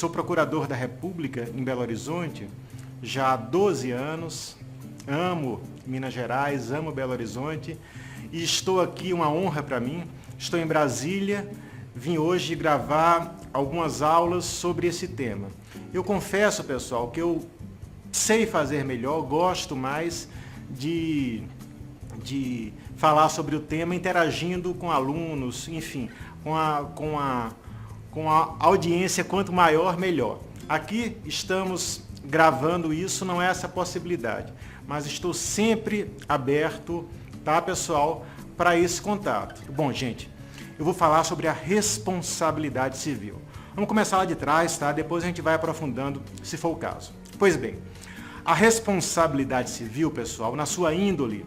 sou procurador da República em Belo Horizonte já há 12 anos, amo Minas Gerais, amo Belo Horizonte e estou aqui, uma honra para mim, estou em Brasília, vim hoje gravar algumas aulas sobre esse tema. Eu confesso, pessoal, que eu sei fazer melhor, gosto mais de falar sobre o tema interagindo com alunos, enfim, com a audiência, quanto maior, melhor. Aqui estamos gravando isso, não é essa possibilidade, mas estou sempre aberto, tá, pessoal, para esse contato. Bom, gente, eu vou falar sobre a responsabilidade civil. Vamos começar lá de trás, tá? Depois a gente vai aprofundando, se for o caso. Pois bem, a responsabilidade civil, pessoal, na sua índole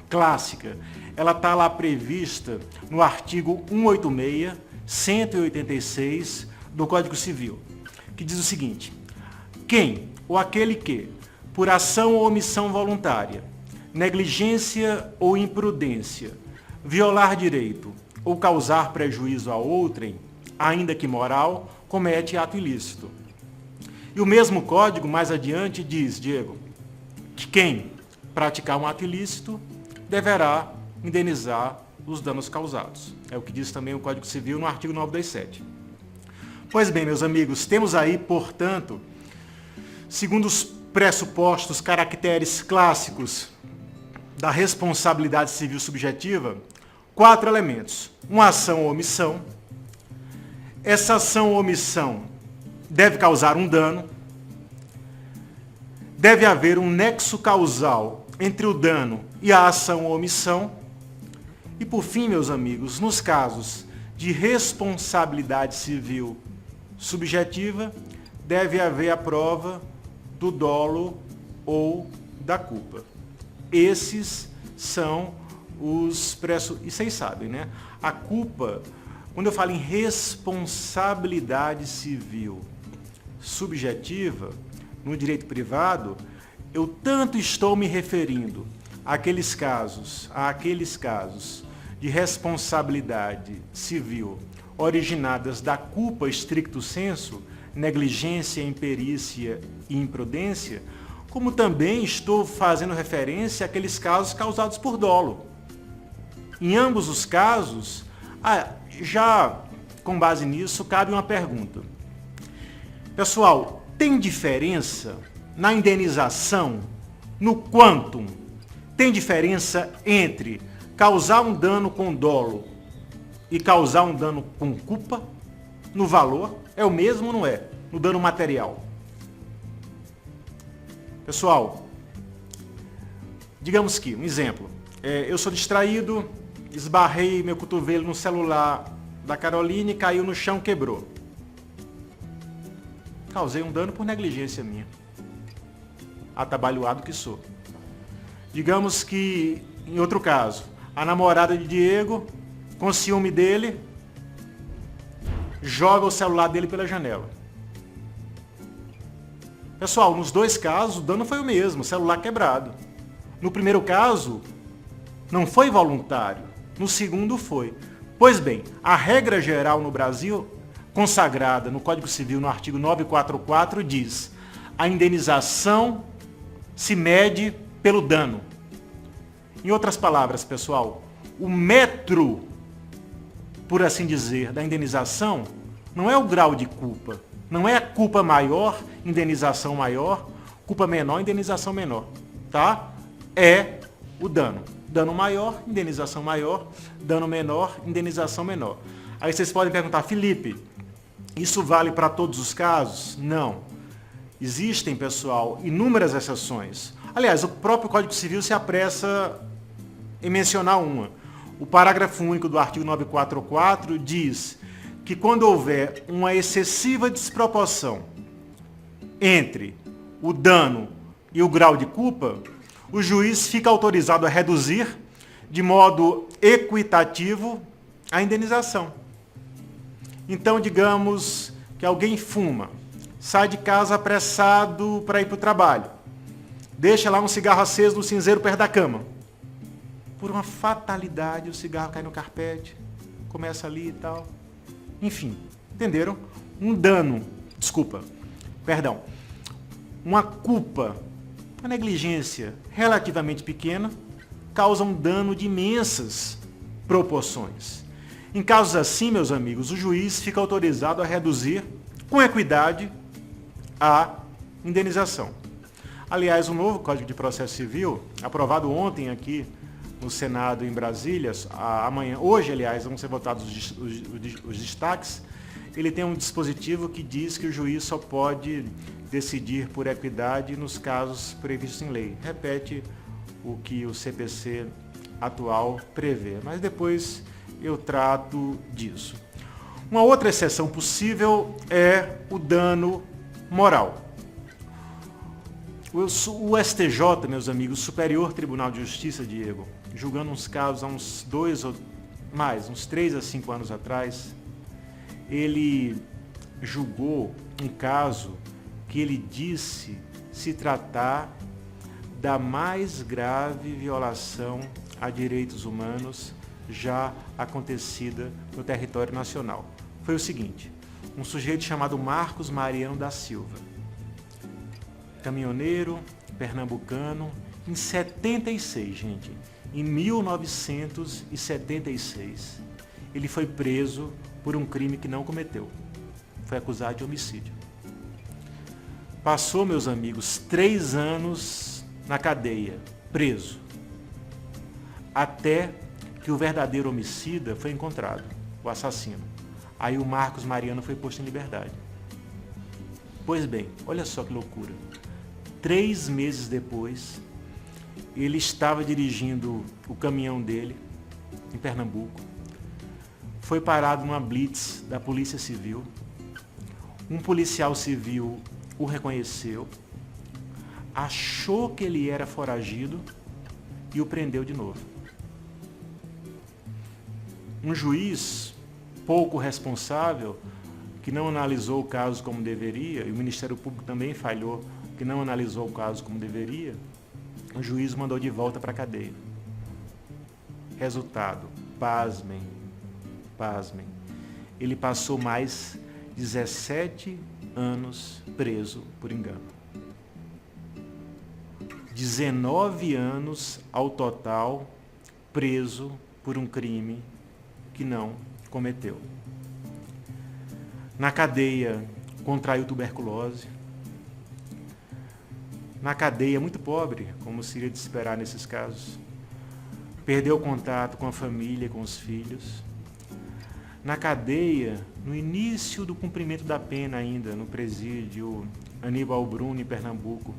clássica, ela está lá prevista no artigo 186, 186 do Código Civil, que diz o seguinte: quem ou aquele que, por ação ou omissão voluntária, negligência ou imprudência, violar direito ou causar prejuízo a outrem, ainda que moral, comete ato ilícito. E o mesmo código, mais adiante, diz, Diego, que quem praticar um ato ilícito deverá indenizar os danos causados. É o que diz também o Código Civil no artigo 927. Pois bem, meus amigos, temos aí, portanto, segundo os pressupostos, caracteres clássicos da responsabilidade civil subjetiva, 4 elementos. Uma ação ou omissão. Essa ação ou omissão deve causar um dano. Deve haver um nexo causal entre o dano e a ação ou omissão. E por fim, meus amigos, nos casos de responsabilidade civil subjetiva, deve haver a prova do dolo ou da culpa. Esses são os pressupostos. E vocês sabem, né? A culpa, quando eu falo em responsabilidade civil subjetiva, no direito privado, eu tanto estou me referindo àqueles casos de responsabilidade civil originadas da culpa stricto sensu, negligência, imperícia e imprudência, como também estou fazendo referência àqueles casos causados por dolo. Em ambos os casos, já com base nisso, cabe uma pergunta. Pessoal, tem diferença na indenização, no quantum? Tem diferença entre causar um dano com dolo e causar um dano com culpa? No valor? É o mesmo ou não é? No dano material. Pessoal, digamos que, um exemplo, eu sou distraído, esbarrei meu cotovelo no celular da Caroline, caiu no chão, quebrou. Causei um dano por negligência minha. Atabalhoado que sou. Digamos que, em outro caso, a namorada de Diego, com ciúme dele, joga o celular dele pela janela. Pessoal, nos dois casos, o dano foi o mesmo, o celular quebrado. No primeiro caso, não foi voluntário. No segundo, foi. Pois bem, a regra geral no Brasil, consagrada no Código Civil, no artigo 944, diz: a indenização se mede pelo dano. Em outras palavras, pessoal, o metro, por assim dizer, da indenização não é o grau de culpa. Não é a culpa maior, indenização maior, culpa menor, indenização menor. Tá? É o dano. Dano maior, indenização maior, dano menor, indenização menor. Aí vocês podem perguntar, Felipe, isso vale para todos os casos? Não. Existem, pessoal, inúmeras exceções. Aliás, o próprio Código Civil se apressa em mencionar uma. O parágrafo único do artigo 944 diz que quando houver uma excessiva desproporção entre o dano e o grau de culpa, o juiz fica autorizado a reduzir de modo equitativo a indenização. Então, digamos que alguém fuma, sai de casa apressado para ir para o trabalho, deixa lá um cigarro aceso no cinzeiro perto da cama. Por uma fatalidade, o cigarro cai no carpete, começa ali e tal. Enfim, entenderam? Um dano uma culpa, uma negligência relativamente pequena, causa um dano de imensas proporções. Em casos assim, meus amigos, o juiz fica autorizado a reduzir com equidade a indenização. Aliás, o novo Código de Processo Civil, aprovado ontem aqui no Senado em Brasília, hoje, aliás, vão ser votados os destaques, ele tem um dispositivo que diz que o juiz só pode decidir por equidade nos casos previstos em lei. Repete o que o CPC atual prevê, mas depois eu trato disso. Uma outra exceção possível é o dano moral. O STJ, meus amigos, Superior Tribunal de Justiça, Diego, julgando uns casos há uns 3 a 5 anos atrás, ele julgou um caso que ele disse se tratar da mais grave violação a direitos humanos já acontecida no território nacional. Foi o seguinte: um sujeito chamado Marcos Mariano da Silva, caminhoneiro, pernambucano, em 76, gente, em 1976, ele foi preso por um crime que não cometeu. Foi acusado de homicídio. Passou, meus amigos, 3 anos na cadeia, preso, até que o verdadeiro homicida foi encontrado, o assassino. Aí o Marcos Mariano foi posto em liberdade. Pois bem, olha só que loucura. 3 meses depois, ele estava dirigindo o caminhão dele em Pernambuco, foi parado numa blitz da Polícia Civil, um policial civil o reconheceu, achou que ele era foragido e o prendeu de novo. Um juiz pouco responsável, que não analisou o caso como deveria, e o Ministério Público também falhou, que não analisou o caso como deveria, o juiz mandou de volta para a cadeia. Resultado, pasmem, ele passou mais 17 anos preso por engano. 19 anos ao total preso por um crime que não cometeu. Na cadeia, contraiu tuberculose. Na cadeia, muito pobre, como seria de esperar nesses casos. Perdeu contato com a família, com os filhos. Na cadeia, no início do cumprimento da pena ainda, no presídio Aníbal Bruno, em Pernambuco,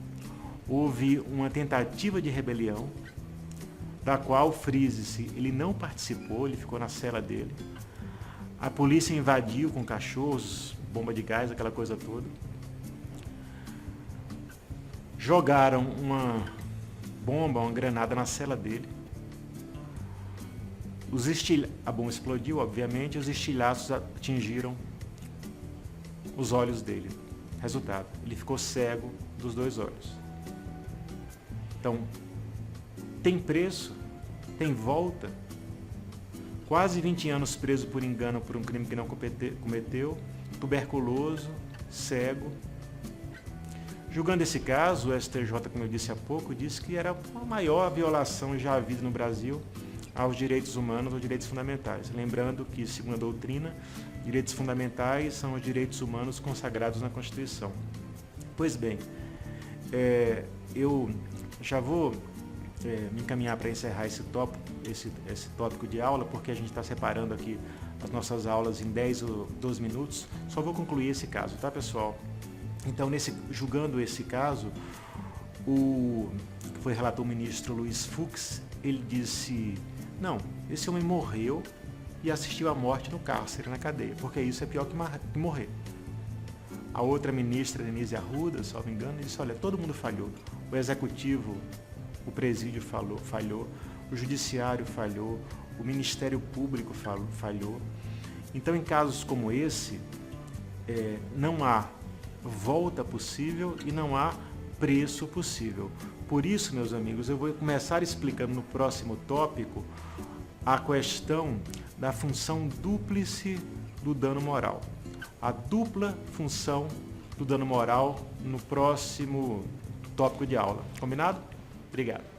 houve uma tentativa de rebelião, da qual, frise-se, ele não participou, ele ficou na cela dele. A polícia invadiu com cachorros, bomba de gás, aquela coisa toda. Jogaram uma bomba, uma granada na cela dele. A bomba explodiu, obviamente, e os estilhaços atingiram os olhos dele. Resultado, ele ficou cego dos 2 olhos. Então, tem preço, tem volta. Quase 20 anos preso por engano por um crime que não cometeu, tuberculoso, cego. Julgando esse caso, o STJ, como eu disse há pouco, disse que era a maior violação já havida no Brasil aos direitos humanos, aos direitos fundamentais. Lembrando que, segundo a doutrina, direitos fundamentais são os direitos humanos consagrados na Constituição. Pois bem, eu já vou me encaminhar para encerrar esse tópico de aula, porque a gente está separando aqui as nossas aulas em 10 ou 12 minutos. Só vou concluir esse caso, tá, pessoal? Então, julgando esse caso, o que foi relator o ministro Luiz Fux, ele disse: não, esse homem morreu e assistiu à morte no cárcere, na cadeia, porque isso é pior que morrer. A outra ministra, Denise Arruda, se não me engano, disse: olha, todo mundo falhou. O executivo, o presídio falhou, o judiciário falhou, o Ministério Público falhou. Então, em casos como esse, não há volta possível e não há preço possível. Por isso, meus amigos, eu vou começar explicando no próximo tópico a questão da função dúplice do dano moral. A dupla função do Dando Moral no próximo tópico de aula. Combinado? Obrigado.